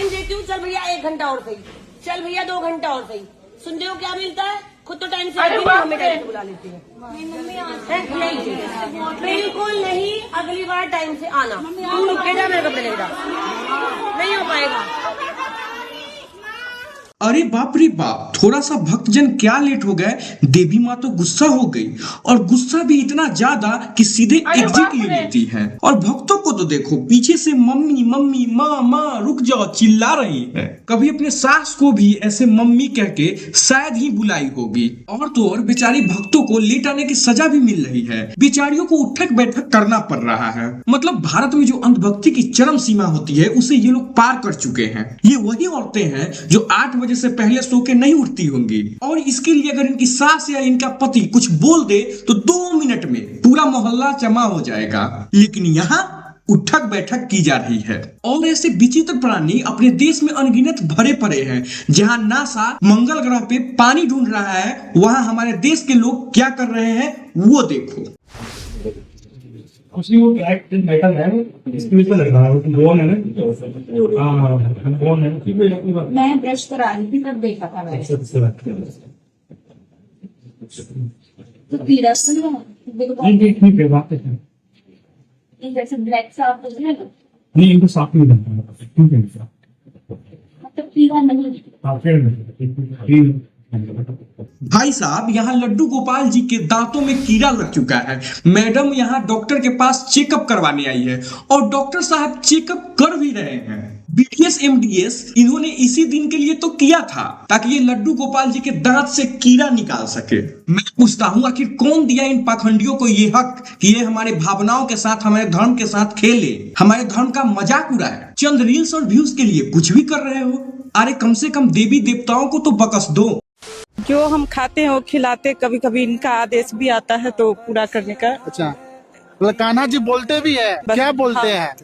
Time देती हूँ, चल भैया 1 घंटा और सही, चल भैया 2 घंटा और सही, सुनते हो क्या मिलता है? खुद तो टाइम से आती है, हमें टाइम से बुला लेती है। नहीं, बिल्कुल नहीं, अगली बार टाइम से आना। तू रुक के जा, मेरे कपड़े लेके जा, नहीं हो पाएगा। अरे बाप रे बाप, थोड़ा सा भक्तजन क्या लेट हो गए, देवी माँ तो गुस्सा हो गई, और गुस्सा भी इतना ज्यादा कि सीधे एग्जिट ले लेती है। और भक्तों को तो देखो, पीछे से मम्मी मम्मी माँ माँ रुक जाओ चिल्ला रही है। कभी अपने सास को भी ऐसे मम्मी कह के शायद ही बुलाई होगी। और तो और बेचारी भक्तों को लेट आने की सजा भी मिल रही है, बेचारियों को उठक बैठक करना पड़ रहा है। मतलब भारत में जो अंधभक्ति की चरम सीमा होती है उसे ये लोग पार कर चुके हैं। ये वही औरतें हैं जो 8 बजे से पहले सो के नहीं उठती होंगी, और इसके लिए अगर इनकी सास या इनका पति कुछ बोल दे तो 2 मिनट में पूरा मोहल्ला जमा हो जाएगा। लेकिन यहाँ उठक बैठक की जा रही है। और ऐसे विचित्र प्राणी अपने देश में अनगिनत भरे पड़े हैं। जहां नासा मंगल ग्रह पे पानी ढूंढ रहा है, वहां हमारे देश के लोग क्या कर रहे हैं वो देखो। उसमें वो ब्लैक मेटल है, इसके ऊपर लगा है, बोन है ना, हाँ बोन है। मैं ब्रश करा रही थी तब देखा था मैंने। तो पीरा सुन लो, ठीक है बात है। जैसे ब्लैक साफ हो गया ना, नहीं इनको साफ नहीं करना, ठीक है मतलब पीरा नहीं। हाँ फिर भाई साहब, यहाँ लड्डू गोपाल जी के दांतों में कीड़ा लग चुका है। मैडम यहाँ डॉक्टर के पास चेकअप करवाने आई है, और डॉक्टर साहब चेकअप कर भी रहे हैं। बीटीएस एमडीएस इन्होंने इसी दिन के लिए तो किया था ताकि ये लड्डू गोपाल जी के दांत से कीड़ा निकाल सके। मैं पूछता हूँ, आखिर कौन दिया इन पाखंडियों को ये हक कि ये हमारे भावनाओं के साथ, हमारे धर्म के साथ खेले, हमारे धर्म का मजाक उड़ाए, चंद रील्स और व्यूज के लिए कुछ भी कर रहे हो। अरे कम से कम देवी देवताओं को तो बकस दो। जो हम खाते हैं वो खिलाते, कभी कभी इनका आदेश भी आता है तो पूरा करने का। अच्छा, मतलब कान्हा जी बोलते भी है, क्या बोलते हैं?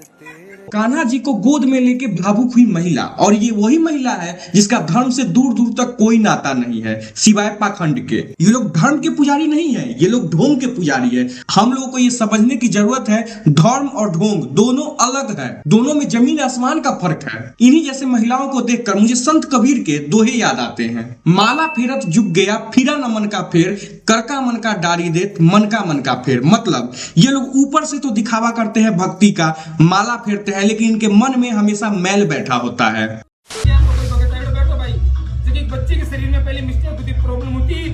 कान्हा जी को गोद में लेके भावुक हुई महिला, और ये वही महिला है जिसका धर्म से दूर दूर तक कोई नाता नहीं है सिवाय पाखंड के। ये लोग धर्म के पुजारी नहीं है, ये लोग ढोंग के पुजारी है। हम लोगों को ये समझने की जरूरत है, धर्म और ढोंग दोनों अलग है, दोनों में जमीन आसमान का फर्क है। इन्हीं जैसे महिलाओं को देखकर मुझे संत कबीर के दोहे याद आते हैं। माला फेरत जुग गया, फिरा न मन का फेर, कर का मन का डारी देत, मन का फेर। मतलब ये लोग ऊपर से तो दिखावा करते हैं भक्ति का, माला फेरते हैं, लेकिन इनके मन में हमेशा मैल बैठा होता है। बैठो भाई, एक बच्चे के शरीर में पहले मिस्टेक होती, प्रॉब्लम होती,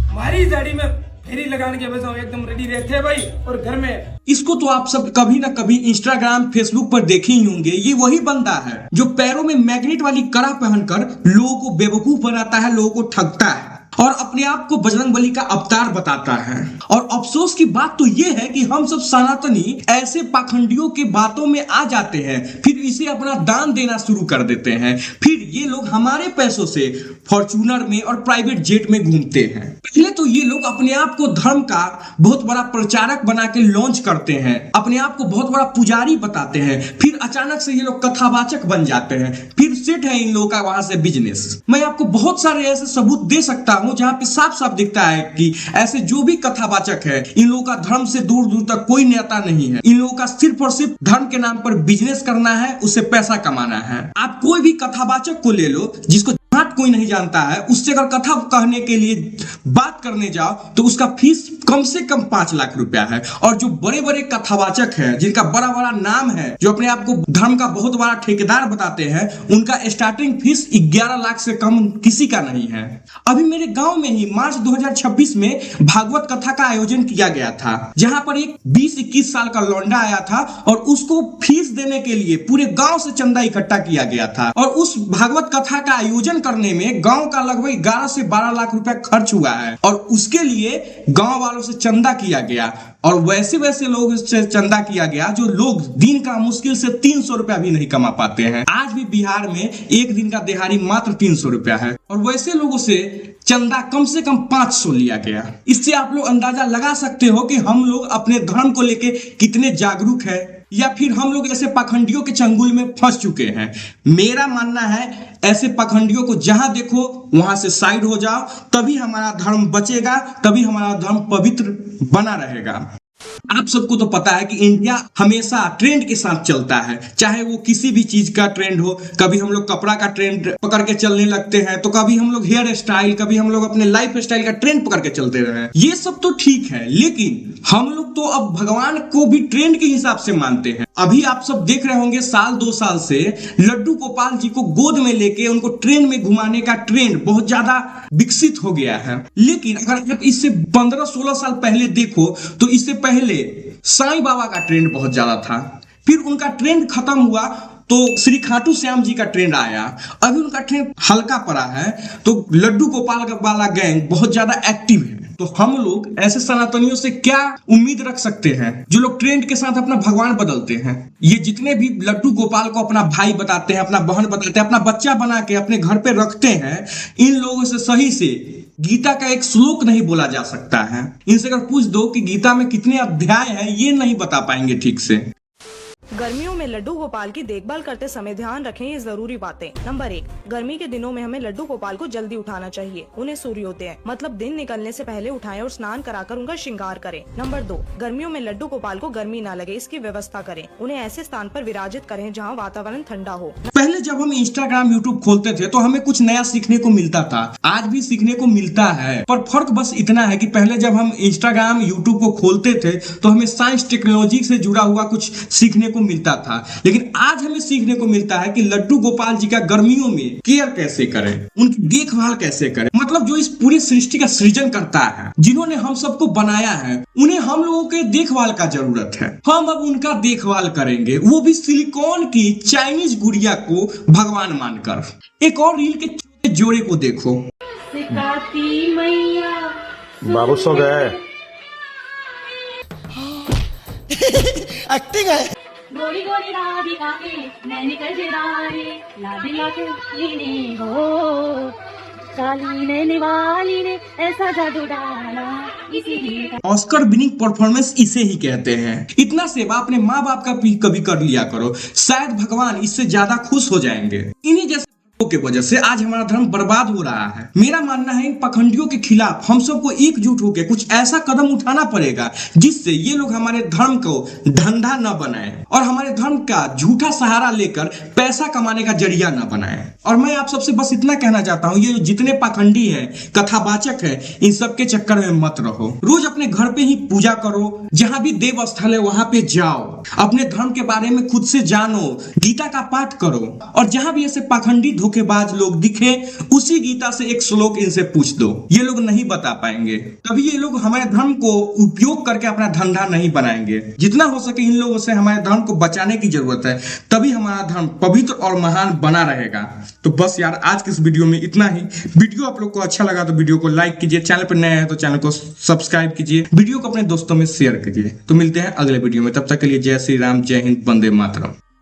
हमारी दाढ़ी में फेरी लगाने के वजह से एकदम रेडी रहते हैं भाई। और घर में इसको तो आप सब कभी ना कभी इंस्टाग्राम फेसबुक पर देखे ही होंगे। ये वही बंदा है जो पैरों में मैग्नेट वाली कड़ा पहनकर लोगों को बेवकूफ बनाता है, लोगों को ठगता है, और अपने आप को बजरंगबली का अवतार बताता है। और अफसोस की बात तो ये है कि हम सब सनातनी ऐसे पाखंडियों के बातों में आ जाते हैं, फिर इसे अपना दान देना शुरू कर देते हैं। फिर ये लोग हमारे पैसों से फॉर्च्यूनर में और प्राइवेट जेट में घूमते हैं। पहले तो ये लोग अपने आप को धर्म का बहुत बड़ा प्रचारक बना के लॉन्च करते हैं, अपने आप को बहुत बड़ा पुजारी बताते हैं, फिर अचानक से ये लोग कथावाचक बन जाते हैं, फिर सेट है इन लोगों का वहां से बिजनेस। मैं आपको बहुत सारे ऐसे सबूत दे सकता हूं जहां पे साफ साफ दिखता है कि ऐसे जो भी कथावाचक है, इन लोगों का धर्म से दूर दूर तक कोई नाता नहीं है। इन लोगों का सिर्फ और सिर्फ धर्म के नाम पर बिजनेस करना है, उससे पैसा कमाना है। आप कोई भी कथावाचक को ले लो जिसको कोई नहीं जानता है, उससे अगर कथा कहने के लिए बात करने जाओ तो उसका फीस कम से कम 5 लाख रुपया है। और जो बड़े बड़े कथावाचक हैं, जिनका बड़ा बड़ा नाम है, जो अपने आप को धर्म का बहुत बड़ा ठेकेदार बताते हैं, उनका स्टार्टिंग फीस 11 लाख से कम किसी का नहीं है। अभी मेरे गांव में ही मार्च 2026 में भागवत कथा का आयोजन किया गया था, जहां पर एक 20-21 साल का लौंडा आया था और उसको फीस देने के लिए पूरे गांव से चंदा इकट्ठा किया गया था। और उस भागवत कथा का आयोजन करने में गांव का लगभग 11 से 12 लाख रुपया खर्च हुआ है, और उसके लिए गांव वालों से चंदा किया गया। और वैसे वैसे लोग से चंदा किया गया जो लोग दिन का मुश्किल से 300 रुपया भी नहीं कमा पाते हैं। आज भी बिहार में एक दिन का दिहाड़ी मात्र 300 रुपया है, और वैसे लोगों से चंदा कम से कम 500 लिया गया। इससे आप लोग अंदाजा लगा सकते हो कि हम लोग अपने धर्म को लेके कितने जागरूक है, या फिर हम लोग ऐसे पाखंडियों के चंगुल में फंस चुके हैं। मेरा मानना है ऐसे पाखंडियों को जहां देखो वहां से साइड हो जाओ, तभी हमारा धर्म बचेगा, तभी हमारा धर्म पवित्र बना रहेगा। आप सबको तो पता है कि इंडिया हमेशा ट्रेंड के साथ चलता है, चाहे वो किसी भी चीज का ट्रेंड हो। कभी हम लोग कपड़ा का ट्रेंड पकड़ के चलने लगते हैं, तो कभी हम लोग हेयर स्टाइल, कभी हम लोग अपने लाइफ स्टाइल का ट्रेंड पकड़ के चलते रहे। ये सब तो ठीक है, लेकिन हम लोग तो अब भगवान को भी ट्रेंड के हिसाब से मानते हैं। अभी आप सब देख रहे होंगे साल 2 साल से लड्डू गोपाल जी को गोद में लेके उनको ट्रेन में घुमाने का ट्रेंड बहुत ज्यादा विकसित हो गया है। लेकिन अगर आप इससे 15-16 साल पहले देखो तो इससे पहले साईं बाबा का ट्रेंड बहुत ज्यादा था, फिर उनका ट्रेंड खत्म हुआ तो श्री खाटू श्याम जी का ट्रेंड आया, अभी उनका ट्रेंड हल्का पड़ा है, तो लड्डू गोपाल वाला गैंग बहुत ज्यादा एक्टिव है। तो हम लोग ऐसे सनातनियों से क्या उम्मीद रख सकते हैं जो लोग ट्रेंड के साथ अपना भगवान बदलते हैं। ये जितने भी लड्डू गोपाल को अपना भाई बताते हैं, अपना बहन बताते हैं, अपना बच्चा बना के अपने घर पे रखते हैं, इन लोगों से सही से गीता का एक श्लोक नहीं बोला जा सकता है। इनसे अगर पूछ दो कि गीता में कितने अध्याय हैं, ये नहीं बता पाएंगे ठीक से। गर्मियों में लड्डू गोपाल की देखभाल करते समय ध्यान रखें ये जरूरी बातें। नंबर 1, गर्मी के दिनों में हमें लड्डू गोपाल को जल्दी उठाना चाहिए। उन्हें सूर्योदय मतलब दिन निकलने से पहले उठाएं और स्नान कराकर उनका श्रृंगार करें। नंबर 2, गर्मियों में लड्डू गोपाल को गर्मी न लगे इसकी व्यवस्था करें। उन्हें ऐसे स्थान पर विराजित करें जहाँ वातावरण ठंडा हो। पहले जब हम इंस्टाग्राम यूट्यूब खोलते थे तो हमें कुछ नया सीखने को मिलता था, आज भी सीखने को मिलता है, पर फर्क बस इतना है कि पहले जब हम इंस्टाग्राम यूट्यूब को खोलते थे तो हमें साइंस टेक्नोलॉजी से जुड़ा हुआ कुछ सीखने को मिलता था, लेकिन आज हमें सीखने को मिलता है कि लड्डू गोपाल जी का गर्मियों में केयर कैसे करें, उनकी देखभाल कैसे करें। मतलब जो इस पूरी सृष्टि का सृजन करता है, जिन्होंने हम सबको बनाया है, उन्हें हम लोगों के देखभाल का जरूरत है। हम अब उनका देखभाल करेंगे, वो भी सिलिकॉन की चाइनीज गुड़िया को भगवान मानकर। एक और रील के छोटे जोड़े को देखो। बाबू सो गए। एक्टिंग है। गोरी गोरी राधिका के नैनी कजरारे लाडी लाके लीने हो काली नैनी वाली ने ऐसा जादू डाला इसीलिए। ऑस्कर विनिंग परफॉर्मेंस इसे ही कहते हैं। इतना सेवा अपने माँ बाप का भी कभी कर लिया करो, शायद भगवान इससे ज्यादा खुश हो जाएंगे। इन्हीं जैसे के वजह से आज हमारा धर्म बर्बाद हो रहा है। मेरा मानना है इन पखंडियों के खिलाफ हम सबको एकजुट होकर कुछ ऐसा कदम उठाना पड़ेगा जिससे ये लोग हमारे धर्म को धंधा न बनाए और हमारे धर्म का झूठा सहारा लेकर पैसा कमाने का जरिया न बनाए। और मैं आप सबसे बस इतना कहना चाहता हूँ, ये जितने पाखंडी हैं, कथावाचक हैं, इन सब के चक्कर में मत रहो। रोज अपने घर पे ही पूजा करो, जहाँ भी देव स्थल है वहां पे जाओ, अपने धर्म के बारे में खुद से जानो, गीता का पाठ करो, और जहां भी ऐसे पाखंडी धोखेबाज लोग दिखे उसी गीता से एक श्लोक इनसे पूछ दो, ये लोग नहीं बता पाएंगे। तभी ये लोग हमारे धर्म को उपयोग करके अपना धंधा नहीं बनाएंगे। जितना हो सके इन लोगों से हमारे धर्म को बचाने की जरूरत है, तभी हमारा धर्म पवित्र और महान बना रहेगा। तो बस यार, आज के इस वीडियो में इतना ही। वीडियो आप लोग को अच्छा लगा तो वीडियो को लाइक कीजिए, चैनल पर नए हैं तो चैनल को सब्सक्राइब कीजिए, वीडियो को अपने दोस्तों में शेयर कीजिए। तो मिलते हैं अगले वीडियो में, तब तक के लिए जय श्री राम, जय हिंद, वंदे मातरम।